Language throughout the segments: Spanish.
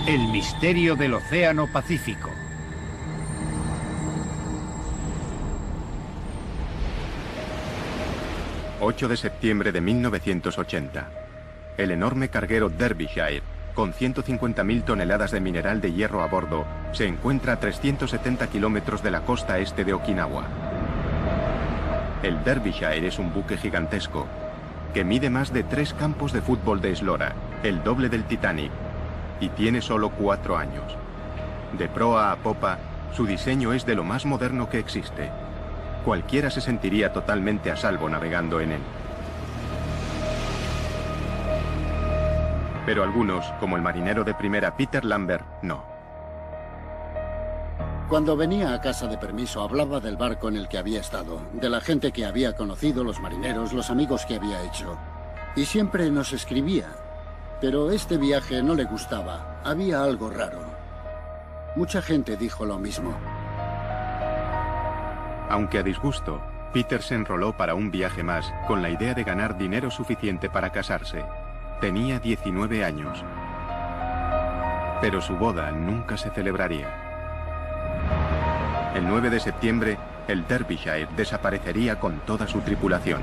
El misterio del Océano Pacífico. ...8 de septiembre de 1980... ...el enorme carguero Derbyshire... ...con 150.000 toneladas de mineral de hierro a bordo... ...se encuentra a 370 kilómetros de la costa este de Okinawa. El Derbyshire es un buque gigantesco... ...que mide más de 3 campos de fútbol de eslora... ...el doble del Titanic... ...y tiene solo 4 años. De proa a popa, su diseño es de lo más moderno que existe... Cualquiera se sentiría totalmente a salvo navegando en él. Pero algunos, como el marinero de primera Peter Lambert, no. Cuando venía a casa de permiso hablaba del barco en el que había estado, de la gente que había conocido, los marineros, los amigos que había hecho. Y siempre nos escribía. Pero este viaje no le gustaba, había algo raro. Mucha gente dijo lo mismo. Aunque a disgusto, Peter se enroló para un viaje más con la idea de ganar dinero suficiente para casarse. Tenía 19 años. Pero su boda nunca se celebraría. El 9 de septiembre, el Derbyshire desaparecería con toda su tripulación.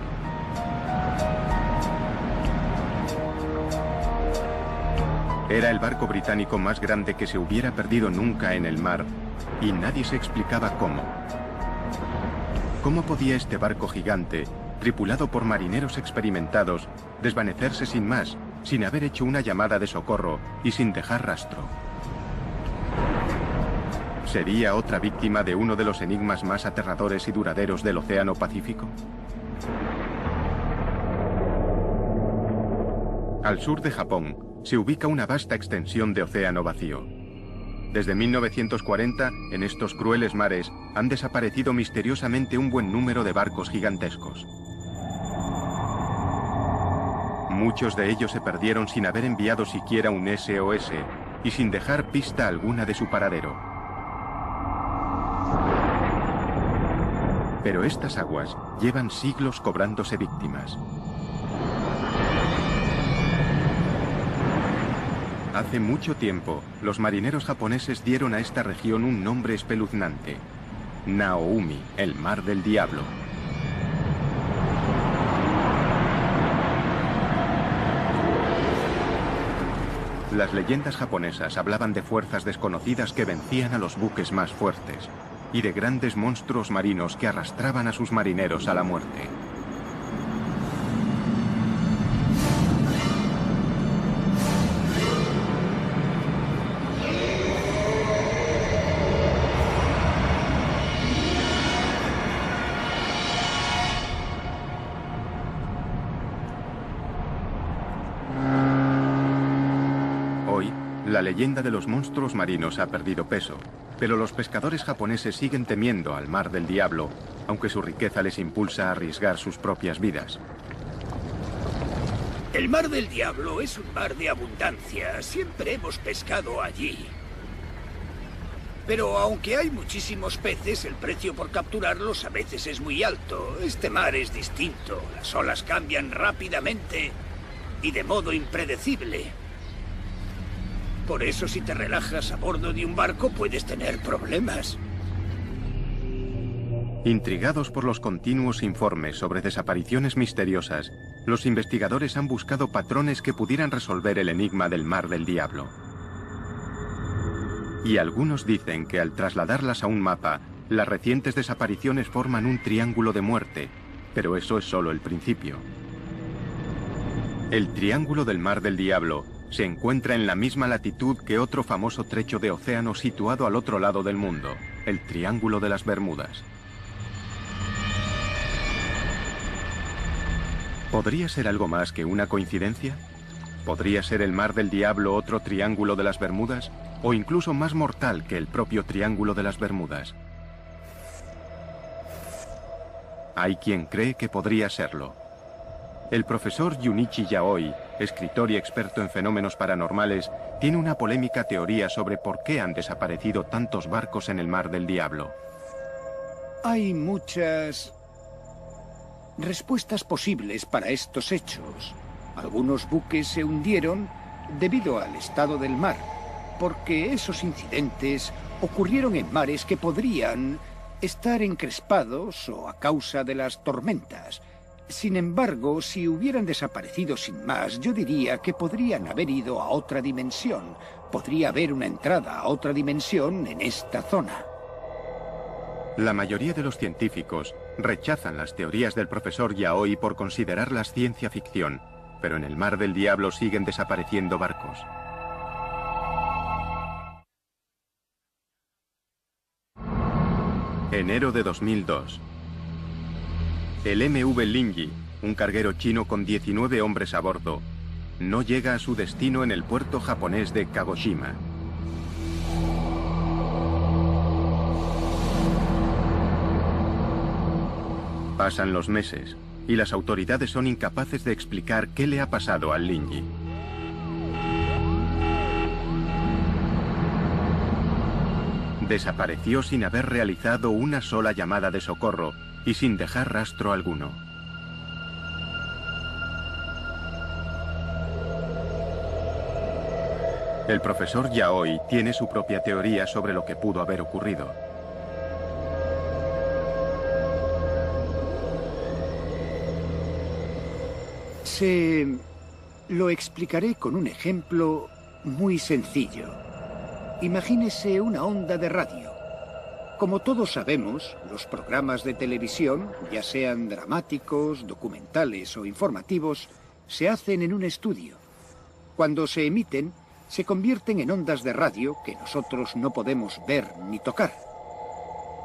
Era el barco británico más grande que se hubiera perdido nunca en el mar, y nadie se explicaba cómo. ¿Cómo podía este barco gigante, tripulado por marineros experimentados, desvanecerse sin más, sin haber hecho una llamada de socorro y sin dejar rastro? ¿Sería otra víctima de uno de los enigmas más aterradores y duraderos del Océano Pacífico? Al sur de Japón se ubica una vasta extensión de océano vacío. Desde 1940, en estos crueles mares, han desaparecido misteriosamente un buen número de barcos gigantescos. Muchos de ellos se perdieron sin haber enviado siquiera un SOS y sin dejar pista alguna de su paradero. Pero estas aguas llevan siglos cobrándose víctimas. Hace mucho tiempo, los marineros japoneses dieron a esta región un nombre espeluznante: Naoumi, el mar del diablo. Las leyendas japonesas hablaban de fuerzas desconocidas que vencían a los buques más fuertes, y de grandes monstruos marinos que arrastraban a sus marineros a la muerte. La leyenda de los monstruos marinos ha perdido peso, pero los pescadores japoneses siguen temiendo al mar del diablo, aunque su riqueza les impulsa a arriesgar sus propias vidas. El mar del diablo es un mar de abundancia. Siempre hemos pescado allí. Pero aunque hay muchísimos peces, el precio por capturarlos a veces es muy alto. Este mar es distinto. Las olas cambian rápidamente y de modo impredecible. Por eso, si te relajas a bordo de un barco, puedes tener problemas. Intrigados por los continuos informes sobre desapariciones misteriosas, los investigadores han buscado patrones que pudieran resolver el enigma del mar del diablo. Y algunos dicen que al trasladarlas a un mapa, las recientes desapariciones forman un triángulo de muerte, pero eso es solo el principio. El Triángulo del Mar del Diablo se encuentra en la misma latitud que otro famoso trecho de océano situado al otro lado del mundo, el Triángulo de las Bermudas. ¿Podría ser algo más que una coincidencia? ¿Podría ser el Mar del Diablo otro Triángulo de las Bermudas? ¿O incluso más mortal que el propio Triángulo de las Bermudas? Hay quien cree que podría serlo. El profesor Junichi Yaoi, escritor y experto en fenómenos paranormales, tiene una polémica teoría sobre por qué han desaparecido tantos barcos en el Mar del Diablo. Hay muchas respuestas posibles para estos hechos. Algunos buques se hundieron debido al estado del mar, porque esos incidentes ocurrieron en mares que podrían estar encrespados o a causa de las tormentas. Sin embargo, si hubieran desaparecido sin más, yo diría que podrían haber ido a otra dimensión. Podría haber una entrada a otra dimensión en esta zona. La mayoría de los científicos rechazan las teorías del profesor Yaoi por considerarlas ciencia ficción, pero en el Mar del Diablo siguen desapareciendo barcos. Enero de 2002. El MV Linji, un carguero chino con 19 hombres a bordo, no llega a su destino en el puerto japonés de Kagoshima. Pasan los meses y las autoridades son incapaces de explicar qué le ha pasado al Linji. Desapareció sin haber realizado una sola llamada de socorro y sin dejar rastro alguno. El profesor Yaoi tiene su propia teoría sobre lo que pudo haber ocurrido. Lo explicaré con un ejemplo muy sencillo. Imagínese una onda de radio. Como todos sabemos, los programas de televisión, ya sean dramáticos, documentales o informativos, se hacen en un estudio. Cuando se emiten, se convierten en ondas de radio que nosotros no podemos ver ni tocar.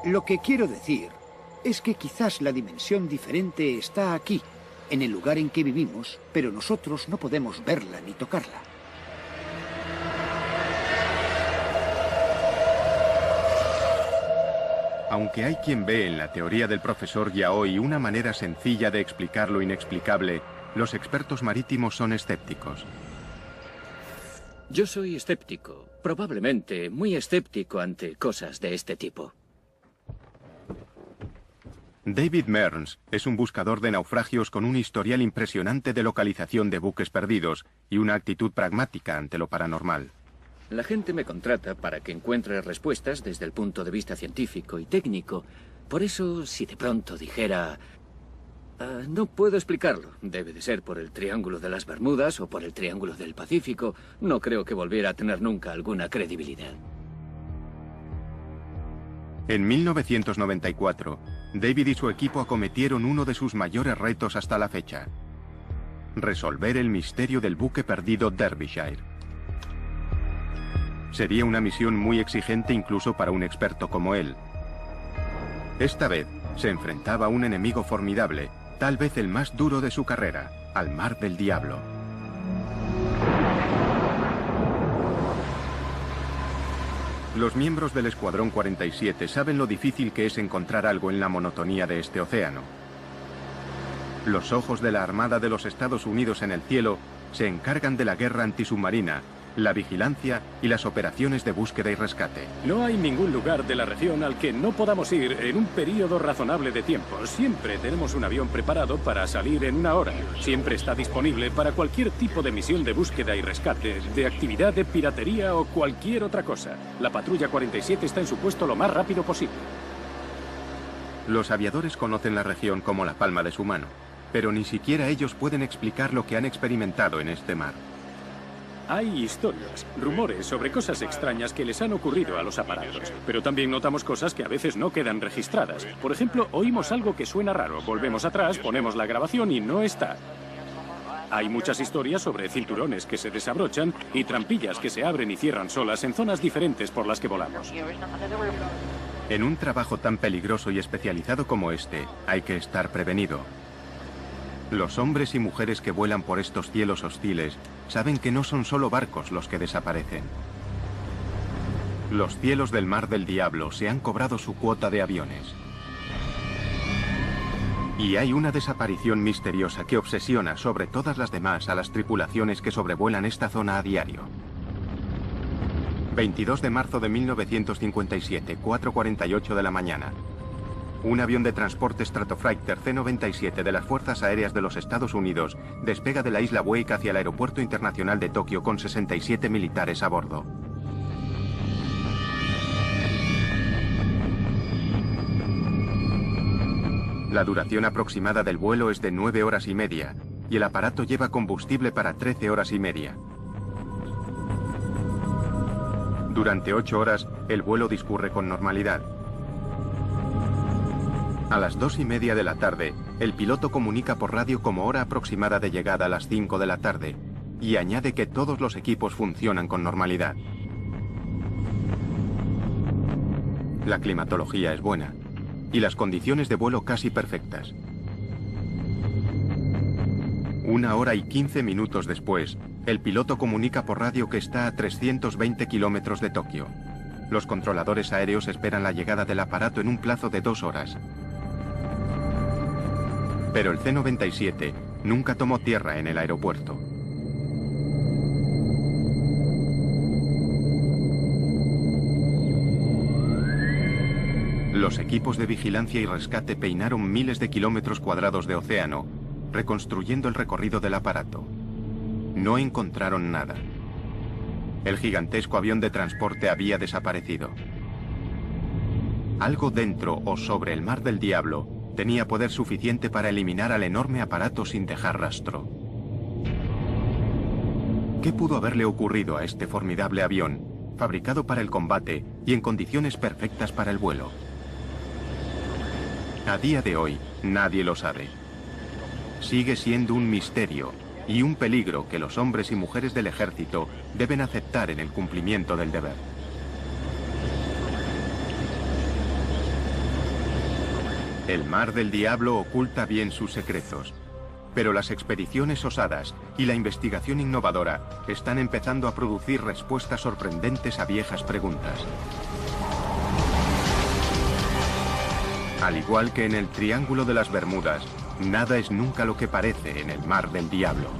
Lo que quiero decir es que quizás la dimensión diferente está aquí, en el lugar en que vivimos, pero nosotros no podemos verla ni tocarla. Aunque hay quien ve en la teoría del profesor Yaoi una manera sencilla de explicar lo inexplicable, los expertos marítimos son escépticos. Yo soy escéptico, probablemente muy escéptico ante cosas de este tipo. David Mearns es un buscador de naufragios con un historial impresionante de localización de buques perdidos y una actitud pragmática ante lo paranormal. La gente me contrata para que encuentre respuestas desde el punto de vista científico y técnico. Por eso, si de pronto dijera... no puedo explicarlo. Debe de ser por el Triángulo de las Bermudas o por el Triángulo del Pacífico. No creo que volviera a tener nunca alguna credibilidad. En 1994, David y su equipo acometieron uno de sus mayores retos hasta la fecha: resolver el misterio del buque perdido Derbyshire. Sería una misión muy exigente incluso para un experto como él. Esta vez se enfrentaba a un enemigo formidable, tal vez el más duro de su carrera, al Mar del Diablo. Los miembros del Escuadrón 47 saben lo difícil que es encontrar algo en la monotonía de este océano. Los ojos de la Armada de los Estados Unidos en el cielo se encargan de la guerra antisubmarina, la vigilancia y las operaciones de búsqueda y rescate. No hay ningún lugar de la región al que no podamos ir en un periodo razonable de tiempo. Siempre tenemos un avión preparado para salir en 1 hora. Siempre está disponible para cualquier tipo de misión de búsqueda y rescate, de actividad de piratería o cualquier otra cosa. La Patrulla 47 está en su puesto lo más rápido posible. Los aviadores conocen la región como la palma de su mano, pero ni siquiera ellos pueden explicar lo que han experimentado en este mar. Hay historias, rumores sobre cosas extrañas que les han ocurrido a los aparatos, pero también notamos cosas que a veces no quedan registradas. Por ejemplo, oímos algo que suena raro, volvemos atrás, ponemos la grabación y no está. Hay muchas historias sobre cinturones que se desabrochan y trampillas que se abren y cierran solas en zonas diferentes por las que volamos. En un trabajo tan peligroso y especializado como este, hay que estar prevenido. Los hombres y mujeres que vuelan por estos cielos hostiles saben que no son solo barcos los que desaparecen. Los cielos del Mar del Diablo se han cobrado su cuota de aviones. Y hay una desaparición misteriosa que obsesiona sobre todas las demás a las tripulaciones que sobrevuelan esta zona a diario. 22 de marzo de 1957, 4:48 de la mañana. Un avión de transporte Stratofighter C-97 de las Fuerzas Aéreas de los Estados Unidos despega de la isla Wake hacia el Aeropuerto Internacional de Tokio con 67 militares a bordo. La duración aproximada del vuelo es de 9 horas y media, y el aparato lleva combustible para 13 horas y media. Durante 8 horas, el vuelo discurre con normalidad. A las 2:30 de la tarde, el piloto comunica por radio como hora aproximada de llegada a las 5 de la tarde, y añade que todos los equipos funcionan con normalidad. La climatología es buena, y las condiciones de vuelo casi perfectas. 1 hora y 15 minutos después, el piloto comunica por radio que está a 320 kilómetros de Tokio. Los controladores aéreos esperan la llegada del aparato en un plazo de 2 horas. Pero el C-97 nunca tomó tierra en el aeropuerto. Los equipos de vigilancia y rescate peinaron miles de kilómetros cuadrados de océano, reconstruyendo el recorrido del aparato. No encontraron nada. El gigantesco avión de transporte había desaparecido. Algo dentro o sobre el Mar del Diablo tenía poder suficiente para eliminar al enorme aparato sin dejar rastro. ¿Qué pudo haberle ocurrido a este formidable avión, fabricado para el combate y en condiciones perfectas para el vuelo? A día de hoy, nadie lo sabe. Sigue siendo un misterio y un peligro que los hombres y mujeres del ejército deben aceptar en el cumplimiento del deber. El Mar del Diablo oculta bien sus secretos, pero las expediciones osadas y la investigación innovadora están empezando a producir respuestas sorprendentes a viejas preguntas. Al igual que en el Triángulo de las Bermudas, nada es nunca lo que parece en el Mar del Diablo.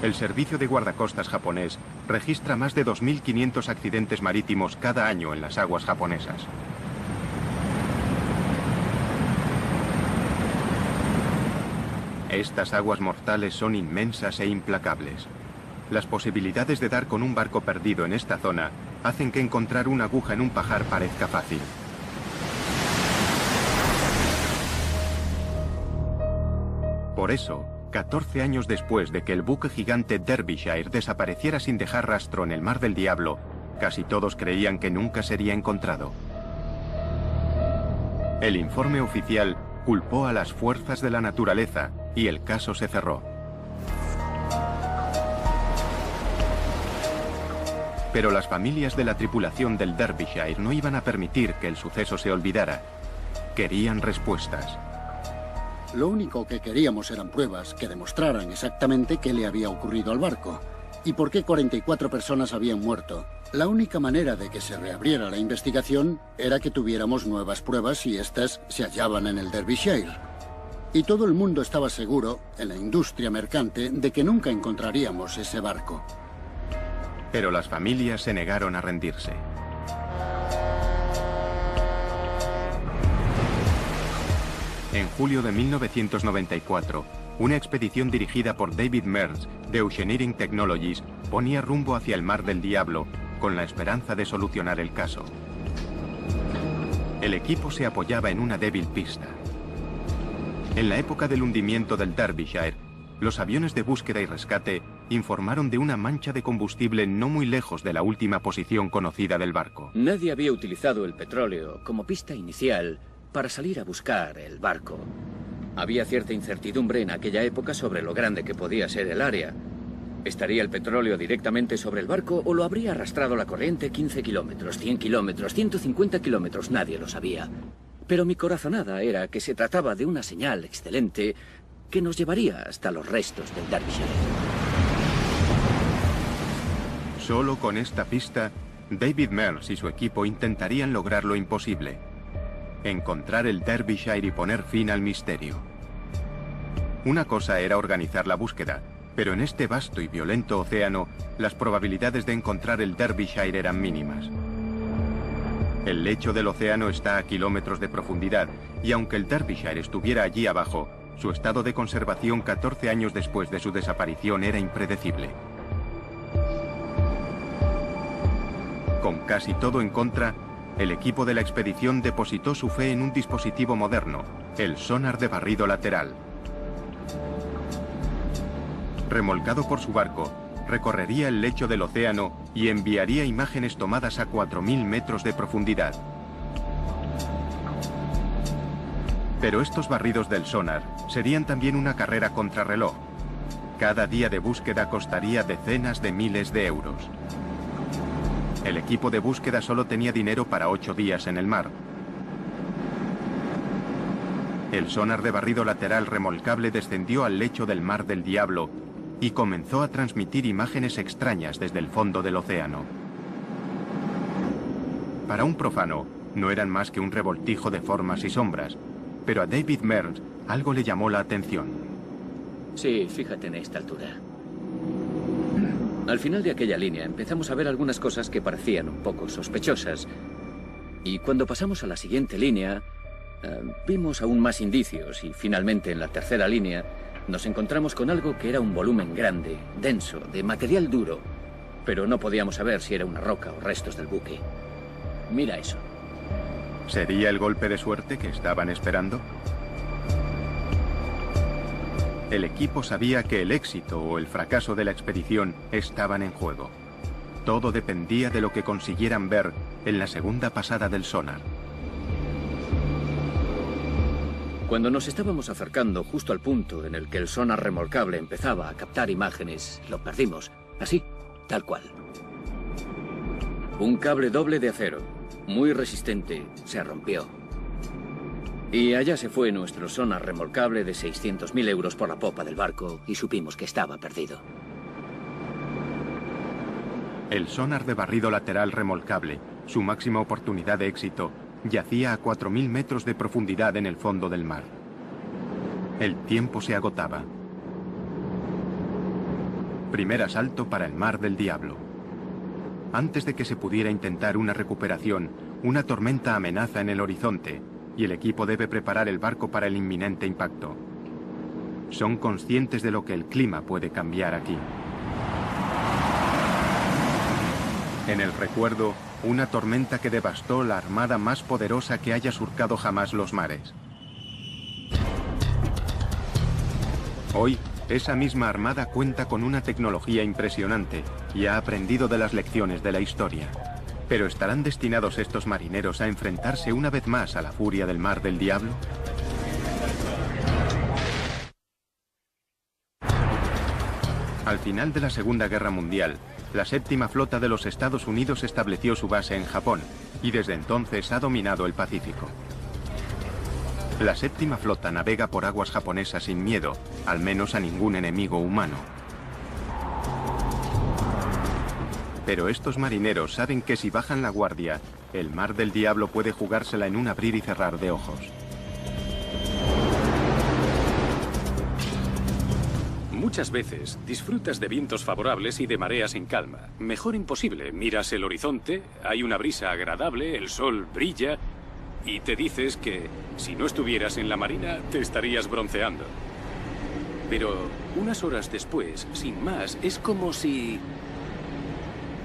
El servicio de guardacostas japonés registra más de 2.500 accidentes marítimos cada año en las aguas japonesas. Estas aguas mortales son inmensas e implacables. Las posibilidades de dar con un barco perdido en esta zona hacen que encontrar una aguja en un pajar parezca fácil. Por eso, 14 años después de que el buque gigante Derbyshire desapareciera sin dejar rastro en el Mar del Diablo, casi todos creían que nunca sería encontrado. El informe oficial culpó a las fuerzas de la naturaleza y el caso se cerró. Pero las familias de la tripulación del Derbyshire no iban a permitir que el suceso se olvidara. Querían respuestas. Lo único que queríamos eran pruebas que demostraran exactamente qué le había ocurrido al barco y por qué 44 personas habían muerto. La única manera de que se reabriera la investigación era que tuviéramos nuevas pruebas y estas se hallaban en el Derbyshire. Y todo el mundo estaba seguro, en la industria mercante, de que nunca encontraríamos ese barco. Pero las familias se negaron a rendirse. En julio de 1994, una expedición dirigida por David Mearns de Oceaneering Technologies ponía rumbo hacia el Mar del Diablo con la esperanza de solucionar el caso. El equipo se apoyaba en una débil pista. En la época del hundimiento del Derbyshire, los aviones de búsqueda y rescate informaron de una mancha de combustible no muy lejos de la última posición conocida del barco. Nadie había utilizado el petróleo como pista inicial para salir a buscar el barco. Había cierta incertidumbre en aquella época sobre lo grande que podía ser el área. ¿Estaría el petróleo directamente sobre el barco o lo habría arrastrado la corriente 15 kilómetros, 100 kilómetros, 150 kilómetros? Nadie lo sabía. Pero mi corazonada era que se trataba de una señal excelente que nos llevaría hasta los restos del Derbyshire. Solo con esta pista, David Mearns y su equipo intentarían lograr lo imposible: encontrar el Derbyshire y poner fin al misterio. Una cosa era organizar la búsqueda, pero en este vasto y violento océano, las probabilidades de encontrar el Derbyshire eran mínimas. El lecho del océano está a kilómetros de profundidad, y aunque el Derbyshire estuviera allí abajo, su estado de conservación 14 años después de su desaparición era impredecible. Con casi todo en contra, el equipo de la expedición depositó su fe en un dispositivo moderno, el sonar de barrido lateral. Remolcado por su barco, recorrería el lecho del océano y enviaría imágenes tomadas a 4.000 metros de profundidad. Pero estos barridos del sonar serían también una carrera contrarreloj. Cada día de búsqueda costaría decenas de miles de euros. El equipo de búsqueda solo tenía dinero para 8 días en el mar. El sonar de barrido lateral remolcable descendió al lecho del Mar del Diablo y comenzó a transmitir imágenes extrañas desde el fondo del océano. Para un profano, no eran más que un revoltijo de formas y sombras, pero a David Mearns algo le llamó la atención. Sí, fíjate en esta altura. Al final de aquella línea empezamos a ver algunas cosas que parecían un poco sospechosas. Y cuando pasamos a la siguiente línea, vimos aún más indicios y finalmente en la tercera línea nos encontramos con algo que era un volumen grande, denso, de material duro, pero no podíamos saber si era una roca o restos del buque. Mira eso. ¿Sería el golpe de suerte que estaban esperando? El equipo sabía que el éxito o el fracaso de la expedición estaban en juego. Todo dependía de lo que consiguieran ver en la segunda pasada del sonar. Cuando nos estábamos acercando justo al punto en el que el sonar remolcable empezaba a captar imágenes, lo perdimos. Así, tal cual. Un cable doble de acero, muy resistente, se rompió. Y allá se fue nuestro sonar remolcable de 600.000 euros por la popa del barco y supimos que estaba perdido. El sonar de barrido lateral remolcable, su máxima oportunidad de éxito, yacía a 4.000 metros de profundidad en el fondo del mar. El tiempo se agotaba. Primer asalto para el Mar del Diablo. Antes de que se pudiera intentar una recuperación, una tormenta amenaza en el horizonte y el equipo debe preparar el barco para el inminente impacto. Son conscientes de lo que el clima puede cambiar aquí. En el recuerdo, una tormenta que devastó la armada más poderosa que haya surcado jamás los mares. Hoy, esa misma armada cuenta con una tecnología impresionante y ha aprendido de las lecciones de la historia. ¿Pero estarán destinados estos marineros a enfrentarse una vez más a la furia del Mar del Diablo? Al final de la Segunda Guerra Mundial, la séptima flota de los Estados Unidos estableció su base en Japón y desde entonces ha dominado el Pacífico. La séptima flota navega por aguas japonesas sin miedo, al menos a ningún enemigo humano. Pero estos marineros saben que si bajan la guardia, el Mar del Diablo puede jugársela en un abrir y cerrar de ojos. Muchas veces disfrutas de vientos favorables y de mareas en calma. Mejor imposible. Miras el horizonte, hay una brisa agradable, el sol brilla y te dices que si no estuvieras en la marina te estarías bronceando. Pero unas horas después, sin más, es como si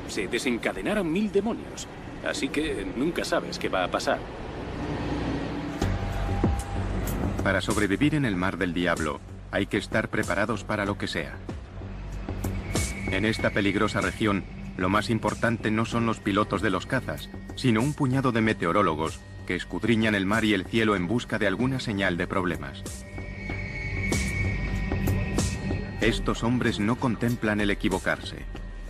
se desencadenaran 1000 demonios. Así que nunca sabes qué va a pasar. Para sobrevivir en el Mar del Diablo, hay que estar preparados para lo que sea. En esta peligrosa región, lo más importante no son los pilotos de los cazas, sino un puñado de meteorólogos que escudriñan el mar y el cielo en busca de alguna señal de problemas. Estos hombres no contemplan el equivocarse.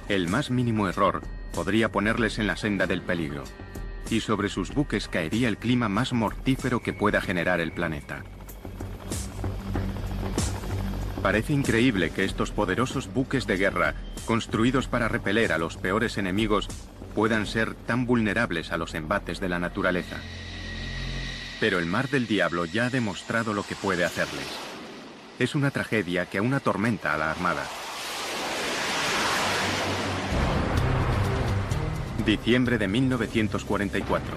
El más mínimo error podría ponerles en la senda del peligro, y sobre sus buques caería el clima más mortífero que pueda generar el planeta. Parece increíble que estos poderosos buques de guerra, construidos para repeler a los peores enemigos, puedan ser tan vulnerables a los embates de la naturaleza. Pero el Mar del Diablo ya ha demostrado lo que puede hacerles. Es una tragedia que aún atormenta a la Armada. Diciembre de 1944.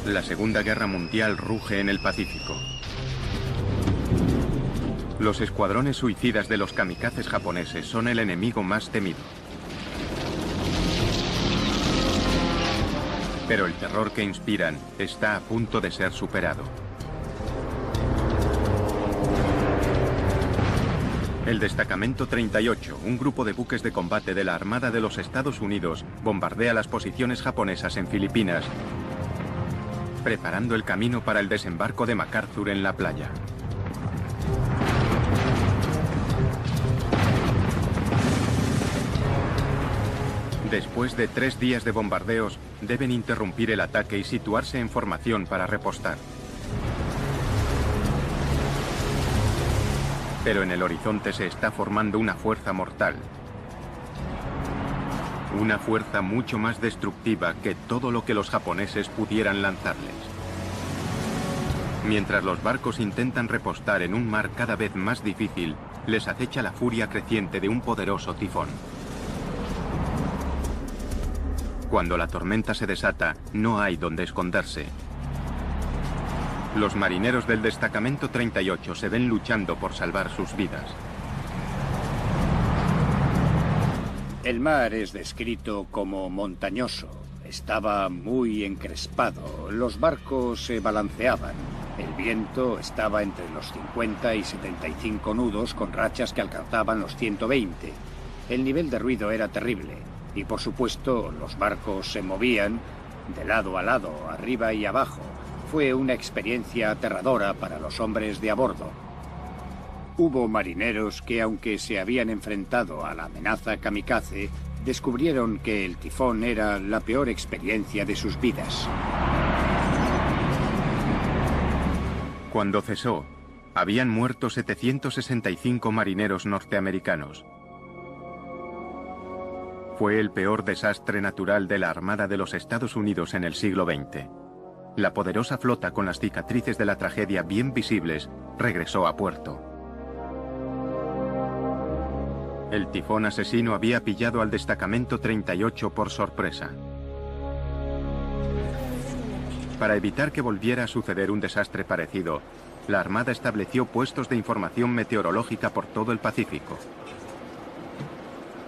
La Segunda Guerra Mundial ruge en el Pacífico. Los escuadrones suicidas de los kamikazes japoneses son el enemigo más temido. Pero el terror que inspiran está a punto de ser superado. El Destacamento 38, un grupo de buques de combate de la Armada de los Estados Unidos, bombardea las posiciones japonesas en Filipinas, preparando el camino para el desembarco de MacArthur en la playa. Después de 3 días de bombardeos, deben interrumpir el ataque y situarse en formación para repostar. Pero en el horizonte se está formando una fuerza mortal. Una fuerza mucho más destructiva que todo lo que los japoneses pudieran lanzarles. Mientras los barcos intentan repostar en un mar cada vez más difícil, les acecha la furia creciente de un poderoso tifón. Cuando la tormenta se desata, no hay donde esconderse. Los marineros del Destacamento 38 se ven luchando por salvar sus vidas. El mar es descrito como montañoso. Estaba muy encrespado. Los barcos se balanceaban. El viento estaba entre los 50 y 75 nudos con rachas que alcanzaban los 120. El nivel de ruido era terrible. Y por supuesto, los barcos se movían de lado a lado, arriba y abajo. Fue una experiencia aterradora para los hombres de a bordo. Hubo marineros que, aunque se habían enfrentado a la amenaza kamikaze, descubrieron que el tifón era la peor experiencia de sus vidas. Cuando cesó, habían muerto 765 marineros norteamericanos. Fue el peor desastre natural de la Armada de los Estados Unidos en el siglo XX. La poderosa flota, con las cicatrices de la tragedia bien visibles, regresó a puerto. El tifón asesino había pillado al Destacamento 38 por sorpresa. Para evitar que volviera a suceder un desastre parecido, la Armada estableció puestos de información meteorológica por todo el Pacífico.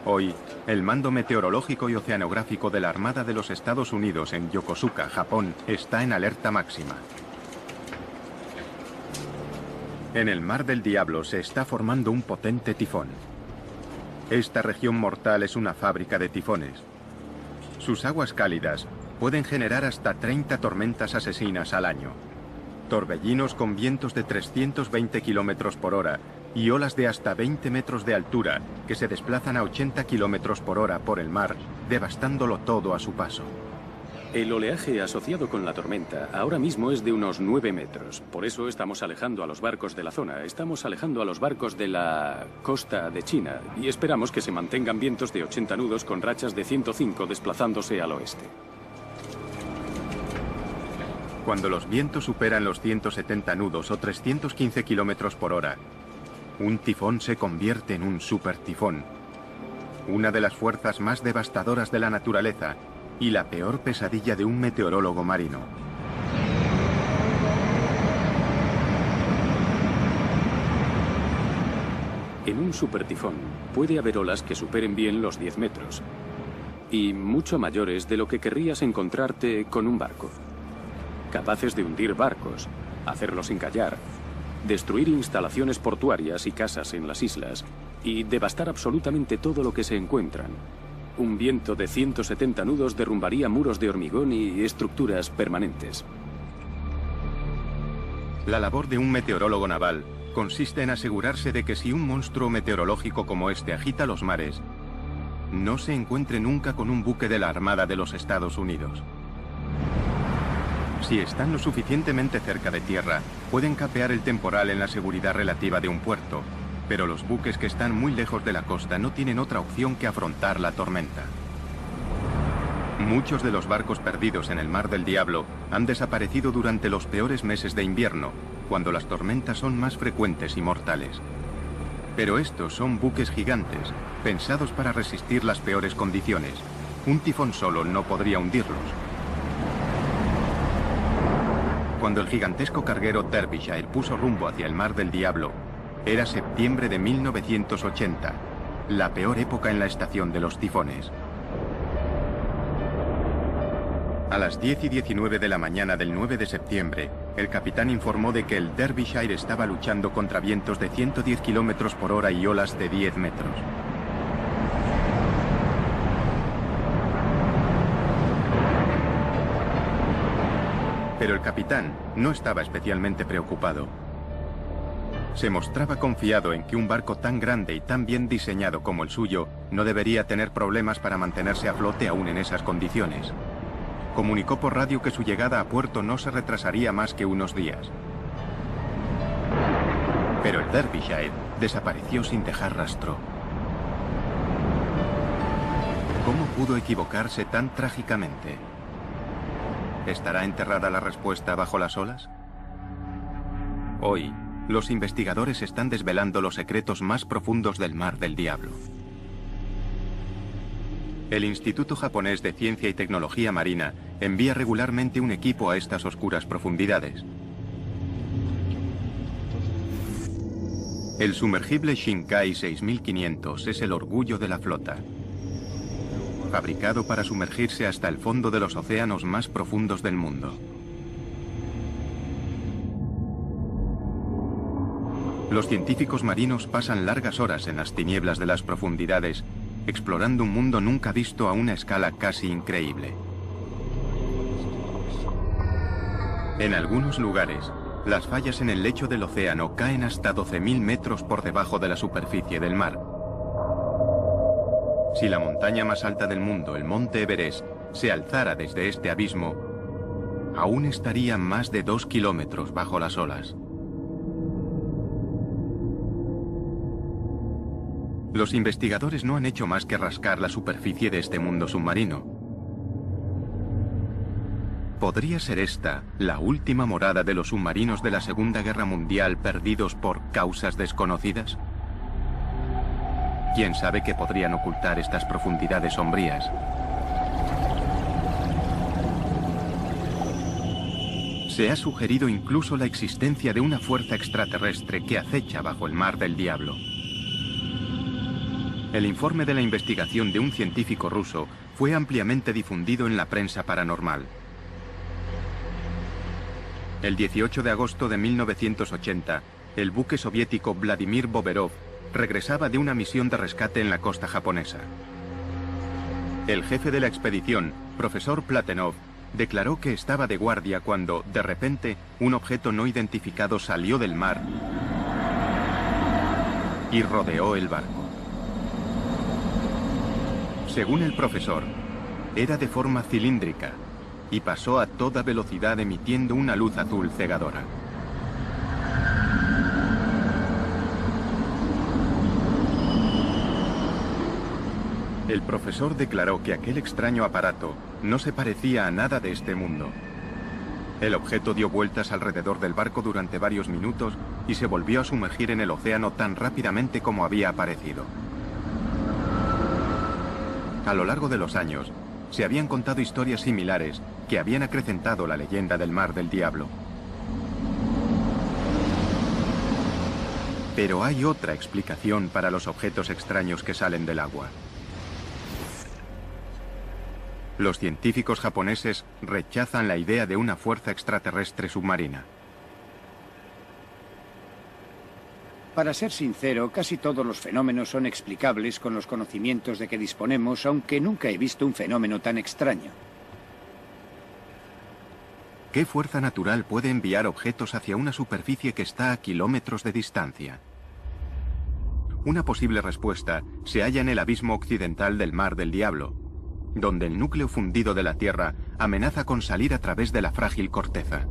Hoy, el Mando Meteorológico y Oceanográfico de la Armada de los Estados Unidos en Yokosuka, Japón, está en alerta máxima. En el Mar del Diablo se está formando un potente tifón. Esta región mortal es una fábrica de tifones. Sus aguas cálidas pueden generar hasta 30 tormentas asesinas al año. Torbellinos con vientos de 320 kilómetros por hora y olas de hasta 20 metros de altura que se desplazan a 80 kilómetros por hora por el mar, devastándolo todo a su paso. El oleaje asociado con la tormenta ahora mismo es de unos 9 metros. Por eso estamos alejando a los barcos de la zona. Estamos alejando a los barcos de la costa de China y esperamos que se mantengan vientos de 80 nudos con rachas de 105 desplazándose al oeste. Cuando los vientos superan los 170 nudos o 315 kilómetros por hora, un tifón se convierte en un supertifón, una de las fuerzas más devastadoras de la naturaleza y la peor pesadilla de un meteorólogo marino. En un supertifón puede haber olas que superen bien los 10 metros y mucho mayores de lo que querrías encontrarte con un barco. Capaces de hundir barcos, hacerlos encallar, destruir instalaciones portuarias y casas en las islas y devastar absolutamente todo lo que se encuentran. Un viento de 170 nudos derrumbaría muros de hormigón y estructuras permanentes. La labor de un meteorólogo naval consiste en asegurarse de que si un monstruo meteorológico como este agita los mares, no se encuentre nunca con un buque de la Armada de los Estados Unidos. Si están lo suficientemente cerca de tierra, pueden capear el temporal en la seguridad relativa de un puerto, pero los buques que están muy lejos de la costa no tienen otra opción que afrontar la tormenta. Muchos de los barcos perdidos en el Mar del Diablo han desaparecido durante los peores meses de invierno, cuando las tormentas son más frecuentes y mortales. Pero estos son buques gigantes, pensados para resistir las peores condiciones. Un tifón solo no podría hundirlos. Cuando el gigantesco carguero Derbyshire puso rumbo hacia el Mar del Diablo, era septiembre de 1980, la peor época en la estación de los tifones. A las 10:19 de la mañana del 9 de septiembre, el capitán informó de que el Derbyshire estaba luchando contra vientos de 110 kilómetros por hora y olas de 10 metros. Pero el capitán no estaba especialmente preocupado. Se mostraba confiado en que un barco tan grande y tan bien diseñado como el suyo no debería tener problemas para mantenerse a flote aún en esas condiciones. Comunicó por radio que su llegada a puerto no se retrasaría más que unos días. Pero el Derbyshire desapareció sin dejar rastro. ¿Cómo pudo equivocarse tan trágicamente? ¿Estará enterrada la respuesta bajo las olas? Hoy, los investigadores están desvelando los secretos más profundos del Mar del Diablo. El Instituto Japonés de Ciencia y Tecnología Marina envía regularmente un equipo a estas oscuras profundidades. El sumergible Shinkai 6500 es el orgullo de la flota. Fabricado para sumergirse hasta el fondo de los océanos más profundos del mundo. Los científicos marinos pasan largas horas en las tinieblas de las profundidades, explorando un mundo nunca visto a una escala casi increíble. En algunos lugares, las fallas en el lecho del océano caen hasta 12.000 metros por debajo de la superficie del mar. Si la montaña más alta del mundo, el Monte Everest, se alzara desde este abismo, aún estaría más de 2 kilómetros bajo las olas. Los investigadores no han hecho más que rascar la superficie de este mundo submarino. ¿Podría ser esta la última morada de los submarinos de la Segunda Guerra Mundial perdidos por causas desconocidas? ¿Quién sabe qué podrían ocultar estas profundidades sombrías? Se ha sugerido incluso la existencia de una fuerza extraterrestre que acecha bajo el Mar del Diablo. El informe de la investigación de un científico ruso fue ampliamente difundido en la prensa paranormal. El 18 de agosto de 1980, el buque soviético Vladimir Boberov regresaba de una misión de rescate en la costa japonesa. El jefe de la expedición, profesor Platenov, declaró que estaba de guardia cuando, de repente, un objeto no identificado salió del mar y rodeó el barco. Según el profesor, era de forma cilíndrica y pasó a toda velocidad emitiendo una luz azul cegadora. El profesor declaró que aquel extraño aparato no se parecía a nada de este mundo. El objeto dio vueltas alrededor del barco durante varios minutos y se volvió a sumergir en el océano tan rápidamente como había aparecido. A lo largo de los años, se habían contado historias similares que habían acrecentado la leyenda del Mar del Diablo. Pero hay otra explicación para los objetos extraños que salen del agua. Los científicos japoneses rechazan la idea de una fuerza extraterrestre submarina. Para ser sincero, casi todos los fenómenos son explicables con los conocimientos de que disponemos, aunque nunca he visto un fenómeno tan extraño. ¿Qué fuerza natural puede enviar objetos hacia una superficie que está a kilómetros de distancia? Una posible respuesta se halla en el abismo occidental del Mar del Diablo, donde el núcleo fundido de la Tierra amenaza con salir a través de la frágil corteza.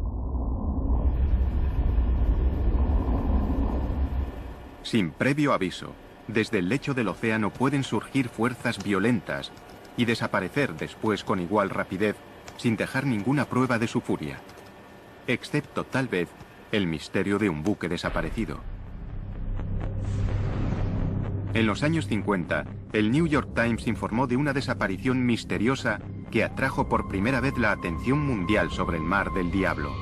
Sin previo aviso, desde el lecho del océano pueden surgir fuerzas violentas y desaparecer después con igual rapidez, sin dejar ninguna prueba de su furia, excepto tal vez el misterio de un buque desaparecido. En los años 50, el New York Times informó de una desaparición misteriosa que atrajo por primera vez la atención mundial sobre el Mar del Diablo.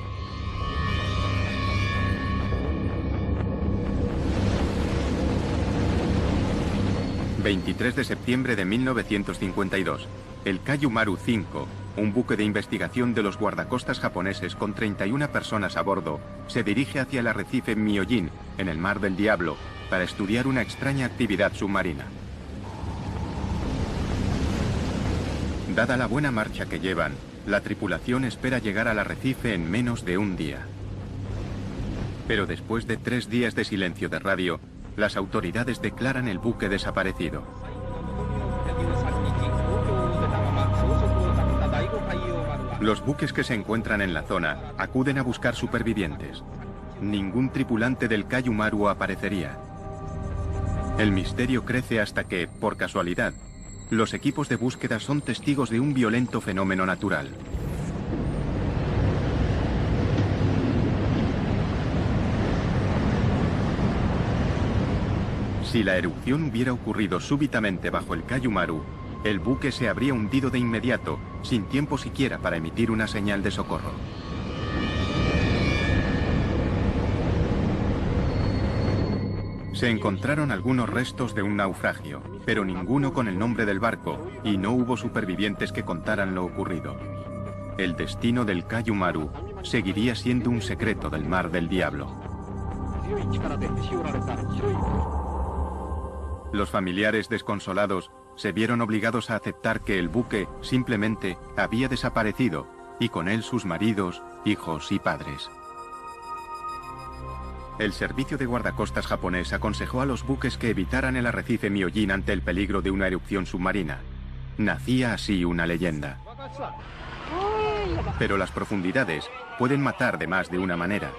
...23 de septiembre de 1952... el Kayu Maru 5... un buque de investigación de los guardacostas japoneses con 31 personas a bordo se dirige hacia el arrecife Myojin, en el Mar del Diablo, para estudiar una extraña actividad submarina. Dada la buena marcha que llevan, la tripulación espera llegar al arrecife en menos de un día. Pero después de 3 días de silencio de radio, las autoridades declaran el buque desaparecido. Los buques que se encuentran en la zona acuden a buscar supervivientes. Ningún tripulante del Kaiju Maru aparecería. El misterio crece hasta que, por casualidad, los equipos de búsqueda son testigos de un violento fenómeno natural. Si la erupción hubiera ocurrido súbitamente bajo el Kaiju Maru, el buque se habría hundido de inmediato, sin tiempo siquiera para emitir una señal de socorro. Se encontraron algunos restos de un naufragio, pero ninguno con el nombre del barco, y no hubo supervivientes que contaran lo ocurrido. El destino del Kaiju Maru seguiría siendo un secreto del Mar del Diablo. Los familiares desconsolados se vieron obligados a aceptar que el buque simplemente había desaparecido, y con él sus maridos, hijos y padres. El servicio de guardacostas japonés aconsejó a los buques que evitaran el arrecife Myojin ante el peligro de una erupción submarina. Nacía así una leyenda. Pero las profundidades pueden matar de más de una manera.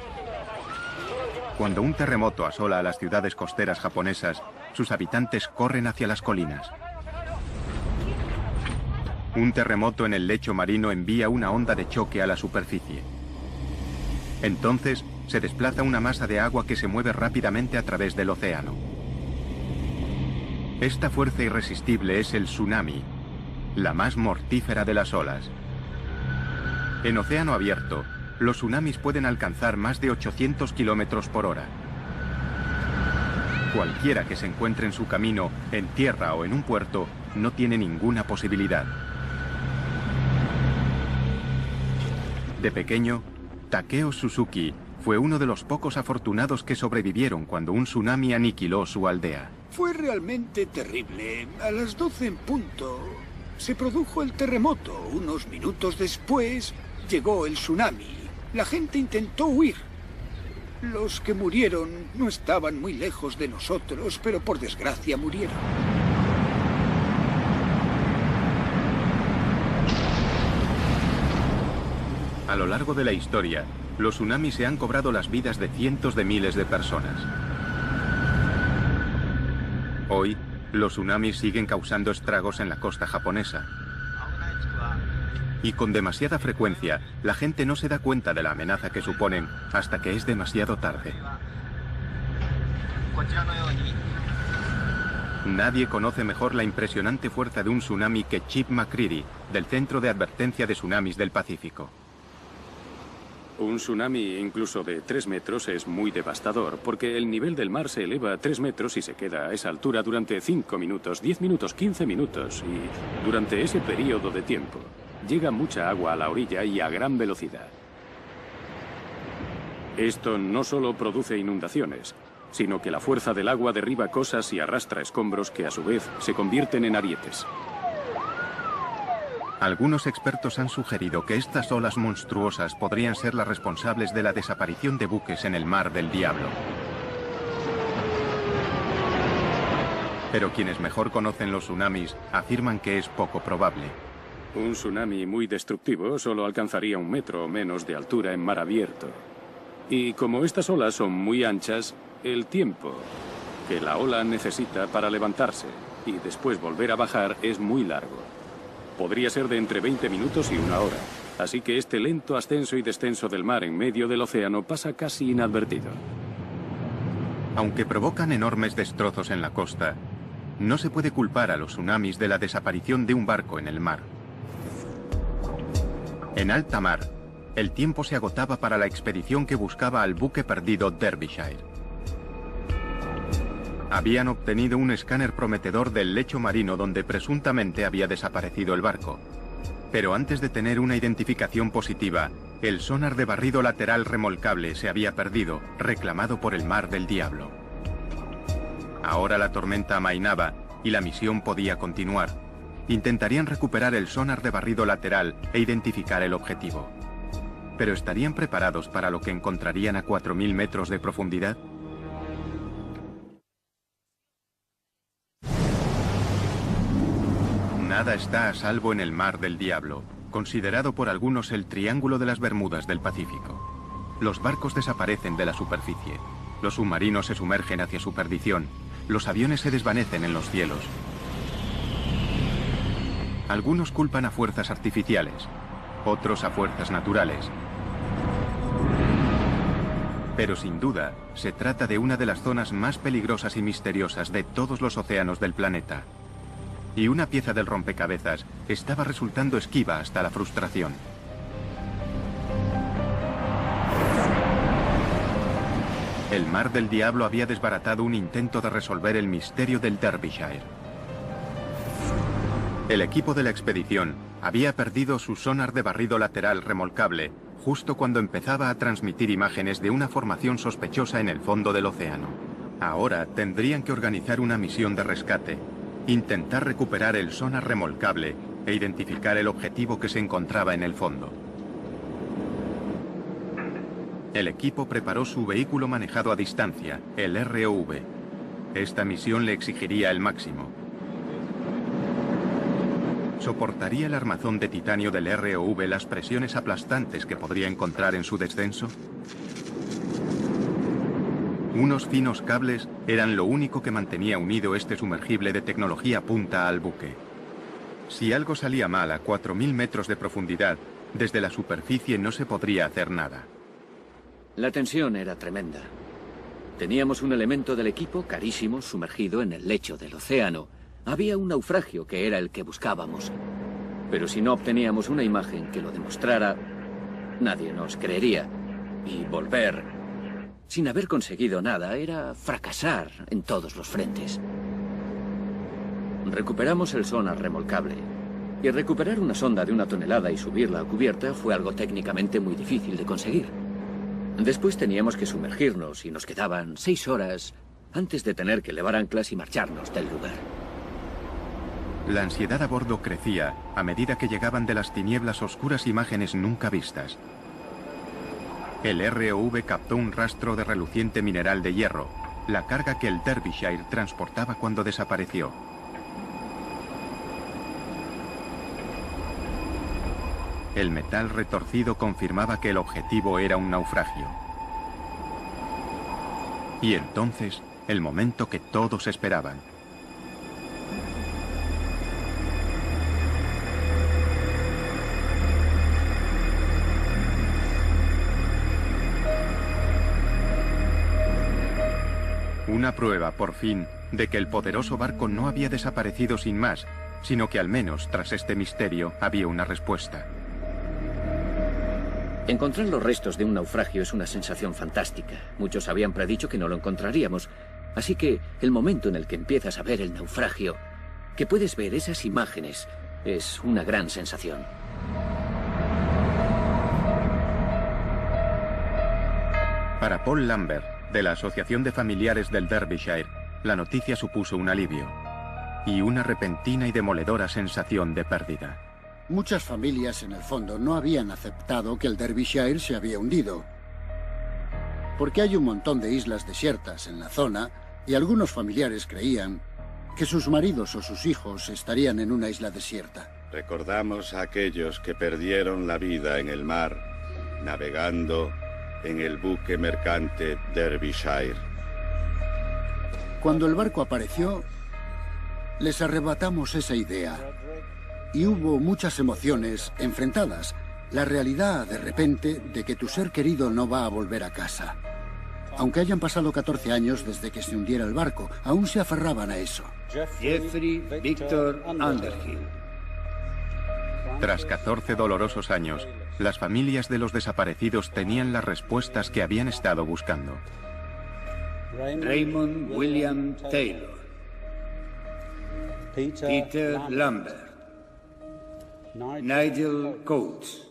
Cuando un terremoto asola a las ciudades costeras japonesas, sus habitantes corren hacia las colinas. Un terremoto en el lecho marino envía una onda de choque a la superficie. Entonces, se desplaza una masa de agua que se mueve rápidamente a través del océano. Esta fuerza irresistible es el tsunami, la más mortífera de las olas. En océano abierto, los tsunamis pueden alcanzar más de 800 kilómetros por hora. Cualquiera que se encuentre en su camino, en tierra o en un puerto, no tiene ninguna posibilidad. De pequeño, Takeo Suzuki fue uno de los pocos afortunados que sobrevivieron cuando un tsunami aniquiló su aldea. Fue realmente terrible. A las 12 en punto se produjo el terremoto. Unos minutos después llegó el tsunami. La gente intentó huir. Los que murieron no estaban muy lejos de nosotros, pero por desgracia murieron. A lo largo de la historia, los tsunamis se han cobrado las vidas de cientos de miles de personas. Hoy, los tsunamis siguen causando estragos en la costa japonesa. Y con demasiada frecuencia, la gente no se da cuenta de la amenaza que suponen hasta que es demasiado tarde. Nadie conoce mejor la impresionante fuerza de un tsunami que Chip McCready, del Centro de Advertencia de Tsunamis del Pacífico. Un tsunami incluso de 3 metros es muy devastador, porque el nivel del mar se eleva a 3 metros y se queda a esa altura durante 5 minutos, 10 minutos, 15 minutos, y durante ese periodo de tiempo llega mucha agua a la orilla y a gran velocidad. Esto no solo produce inundaciones, sino que la fuerza del agua derriba cosas y arrastra escombros que a su vez se convierten en arietes. Algunos expertos han sugerido que estas olas monstruosas podrían ser las responsables de la desaparición de buques en el Mar del Diablo. Pero quienes mejor conocen los tsunamis afirman que es poco probable. Un tsunami muy destructivo solo alcanzaría 1 metro o menos de altura en mar abierto. Y como estas olas son muy anchas, el tiempo que la ola necesita para levantarse y después volver a bajar es muy largo. Podría ser de entre 20 minutos y 1 hora. Así que este lento ascenso y descenso del mar en medio del océano pasa casi inadvertido. Aunque provocan enormes destrozos en la costa, no se puede culpar a los tsunamis de la desaparición de un barco en el mar. En alta mar, el tiempo se agotaba para la expedición que buscaba al buque perdido Derbyshire. Habían obtenido un escáner prometedor del lecho marino donde presuntamente había desaparecido el barco. Pero antes de tener una identificación positiva, el sonar de barrido lateral remolcable se había perdido, reclamado por el Mar del Diablo. Ahora la tormenta amainaba y la misión podía continuar. Intentarían recuperar el sonar de barrido lateral e identificar el objetivo. ¿Pero estarían preparados para lo que encontrarían a 4.000 metros de profundidad? Nada está a salvo en el Mar del Diablo, considerado por algunos el Triángulo de las Bermudas del Pacífico. Los barcos desaparecen de la superficie, los submarinos se sumergen hacia su perdición, los aviones se desvanecen en los cielos. Algunos culpan a fuerzas artificiales, otros a fuerzas naturales. Pero sin duda, se trata de una de las zonas más peligrosas y misteriosas de todos los océanos del planeta. Y una pieza del rompecabezas estaba resultando esquiva hasta la frustración. El Mar del Diablo había desbaratado un intento de resolver el misterio del Derbyshire. El equipo de la expedición había perdido su sonar de barrido lateral remolcable justo cuando empezaba a transmitir imágenes de una formación sospechosa en el fondo del océano. Ahora tendrían que organizar una misión de rescate, intentar recuperar el sonar remolcable e identificar el objetivo que se encontraba en el fondo. El equipo preparó su vehículo manejado a distancia, el ROV. Esta misión le exigiría el máximo. ¿Soportaría el armazón de titanio del ROV las presiones aplastantes que podría encontrar en su descenso? Unos finos cables eran lo único que mantenía unido este sumergible de tecnología punta al buque. Si algo salía mal a 4.000 metros de profundidad, desde la superficie no se podría hacer nada. La tensión era tremenda. Teníamos un elemento del equipo carísimo sumergido en el lecho del océano. Había un naufragio que era el que buscábamos. Pero si no obteníamos una imagen que lo demostrara, nadie nos creería. Y volver, sin haber conseguido nada, era fracasar en todos los frentes. Recuperamos el sonar remolcable. Y recuperar una sonda de 1 tonelada y subirla a cubierta fue algo técnicamente muy difícil de conseguir. Después teníamos que sumergirnos y nos quedaban 6 horas antes de tener que levar anclas y marcharnos del lugar. La ansiedad a bordo crecía a medida que llegaban de las tinieblas oscuras imágenes nunca vistas. El ROV captó un rastro de reluciente mineral de hierro, la carga que el Derbyshire transportaba cuando desapareció. El metal retorcido confirmaba que el objetivo era un naufragio. Y entonces, el momento que todos esperaban. Una prueba, por fin, de que el poderoso barco no había desaparecido sin más, sino que al menos, tras este misterio, había una respuesta. Encontrar los restos de un naufragio es una sensación fantástica. Muchos habían predicho que no lo encontraríamos. Así que el momento en el que empiezas a ver el naufragio, que puedes ver esas imágenes, es una gran sensación. Para Paul Lambert, de la Asociación de Familiares del Derbyshire, la noticia supuso un alivio y una repentina y demoledora sensación de pérdida. Muchas familias, en el fondo, no habían aceptado que el Derbyshire se había hundido. Porque hay un montón de islas desiertas en la zona y algunos familiares creían que sus maridos o sus hijos estarían en una isla desierta. Recordamos a aquellos que perdieron la vida en el mar, navegando en el buque mercante Derbyshire. Cuando el barco apareció, les arrebatamos esa idea. Y hubo muchas emociones enfrentadas. La realidad, de repente, de que tu ser querido no va a volver a casa. Aunque hayan pasado 14 años desde que se hundiera el barco, aún se aferraban a eso. Jeffrey Victor Underhill. Tras 14 dolorosos años, las familias de los desaparecidos tenían las respuestas que habían estado buscando. Raymond William Taylor. Peter Lambert. Nigel Coates.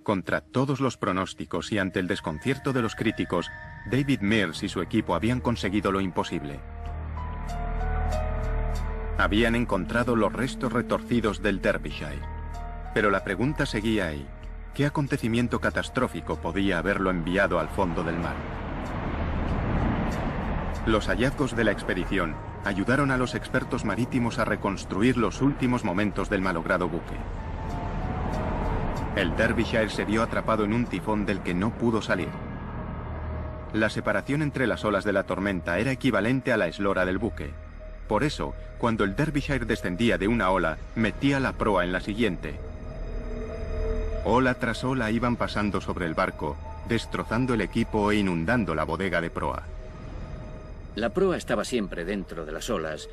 Contra todos los pronósticos y ante el desconcierto de los críticos, David Mears y su equipo habían conseguido lo imposible. Habían encontrado los restos retorcidos del Derbyshire. Pero la pregunta seguía ahí. ¿Qué acontecimiento catastrófico podía haberlo enviado al fondo del mar? Los hallazgos de la expedición ayudaron a los expertos marítimos a reconstruir los últimos momentos del malogrado buque. El Derbyshire se vio atrapado en un tifón del que no pudo salir. La separación entre las olas de la tormenta era equivalente a la eslora del buque. Por eso, cuando el Derbyshire descendía de una ola, metía la proa en la siguiente. Ola tras ola iban pasando sobre el barco, destrozando el equipo e inundando la bodega de proa. La proa estaba siempre dentro de las olas,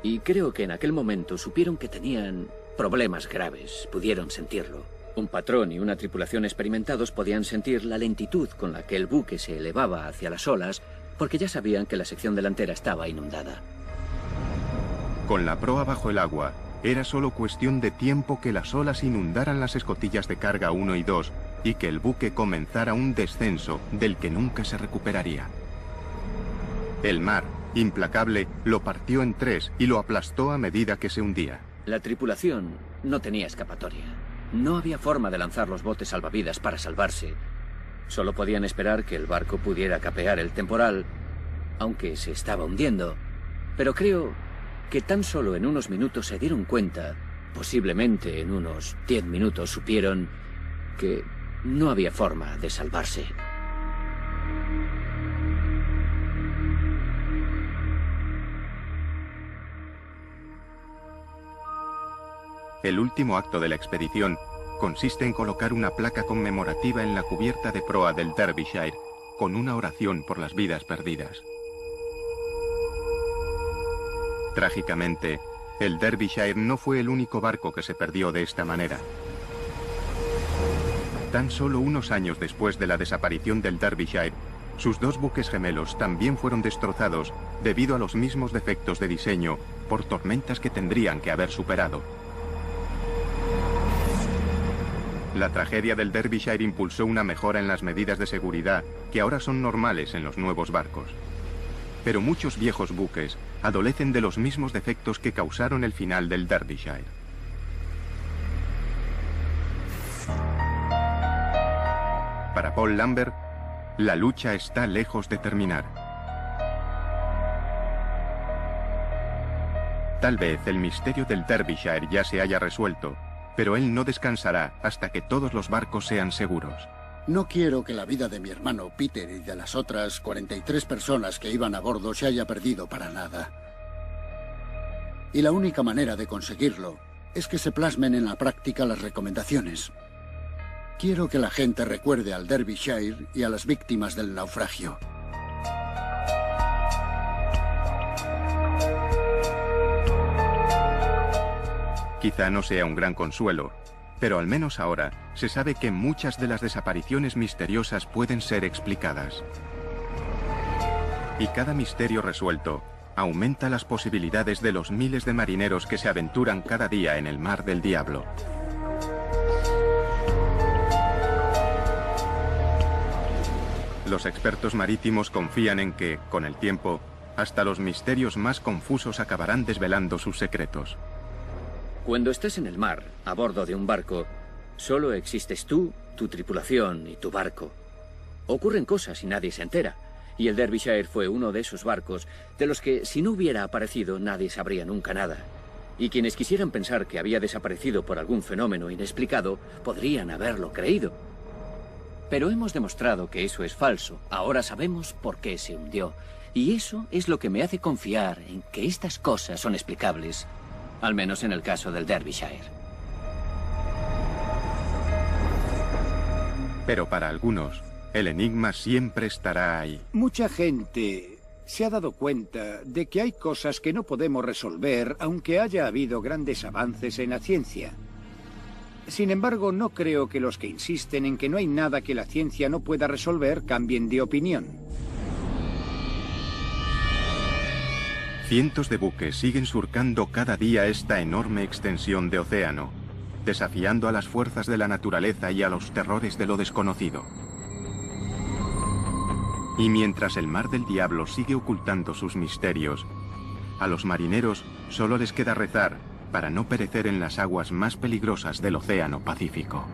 y creo que en aquel momento supieron que tenían problemas graves, pudieron sentirlo. Un patrón y una tripulación experimentados podían sentir la lentitud con la que el buque se elevaba hacia las olas, porque ya sabían que la sección delantera estaba inundada. Con la proa bajo el agua, era solo cuestión de tiempo que las olas inundaran las escotillas de carga 1 y 2 y que el buque comenzara un descenso del que nunca se recuperaría. El mar, implacable, lo partió en 3 y lo aplastó a medida que se hundía. La tripulación no tenía escapatoria. No había forma de lanzar los botes salvavidas para salvarse. Solo podían esperar que el barco pudiera capear el temporal, aunque se estaba hundiendo. Pero creo que tan solo en unos minutos se dieron cuenta, posiblemente en unos 10 minutos supieron que no había forma de salvarse. El último acto de la expedición consiste en colocar una placa conmemorativa en la cubierta de proa del Derbyshire, con una oración por las vidas perdidas. Trágicamente, el Derbyshire no fue el único barco que se perdió de esta manera. Tan solo unos años después de la desaparición del Derbyshire, sus 2 buques gemelos también fueron destrozados debido a los mismos defectos de diseño por tormentas que tendrían que haber superado. La tragedia del Derbyshire impulsó una mejora en las medidas de seguridad que ahora son normales en los nuevos barcos. Pero muchos viejos buques adolecen de los mismos defectos que causaron el final del Derbyshire. Para Paul Lambert, la lucha está lejos de terminar. Tal vez el misterio del Derbyshire ya se haya resuelto, pero él no descansará hasta que todos los barcos sean seguros. No quiero que la vida de mi hermano Peter y de las otras 43 personas que iban a bordo se haya perdido para nada. Y la única manera de conseguirlo es que se plasmen en la práctica las recomendaciones. Quiero que la gente recuerde al Derbyshire y a las víctimas del naufragio. Quizá no sea un gran consuelo, pero al menos ahora se sabe que muchas de las desapariciones misteriosas pueden ser explicadas. Y cada misterio resuelto aumenta las posibilidades de los miles de marineros que se aventuran cada día en el mar del diablo. Los expertos marítimos confían en que, con el tiempo, hasta los misterios más confusos acabarán desvelando sus secretos. Cuando estés en el mar, a bordo de un barco, solo existes tú, tu tripulación y tu barco. Ocurren cosas y nadie se entera. Y el Derbyshire fue uno de esos barcos de los que, si no hubiera aparecido, nadie sabría nunca nada. Y quienes quisieran pensar que había desaparecido por algún fenómeno inexplicado, podrían haberlo creído. Pero hemos demostrado que eso es falso. Ahora sabemos por qué se hundió. Y eso es lo que me hace confiar en que estas cosas son explicables. Al menos en el caso del Derbyshire. Pero para algunos, el enigma siempre estará ahí. Mucha gente se ha dado cuenta de que hay cosas que no podemos resolver, aunque haya habido grandes avances en la ciencia. Sin embargo, no creo que los que insisten en que no hay nada que la ciencia no pueda resolver cambien de opinión. Cientos de buques siguen surcando cada día esta enorme extensión de océano, desafiando a las fuerzas de la naturaleza y a los terrores de lo desconocido. Y mientras el mar del diablo sigue ocultando sus misterios, a los marineros solo les queda rezar para no perecer en las aguas más peligrosas del Océano Pacífico.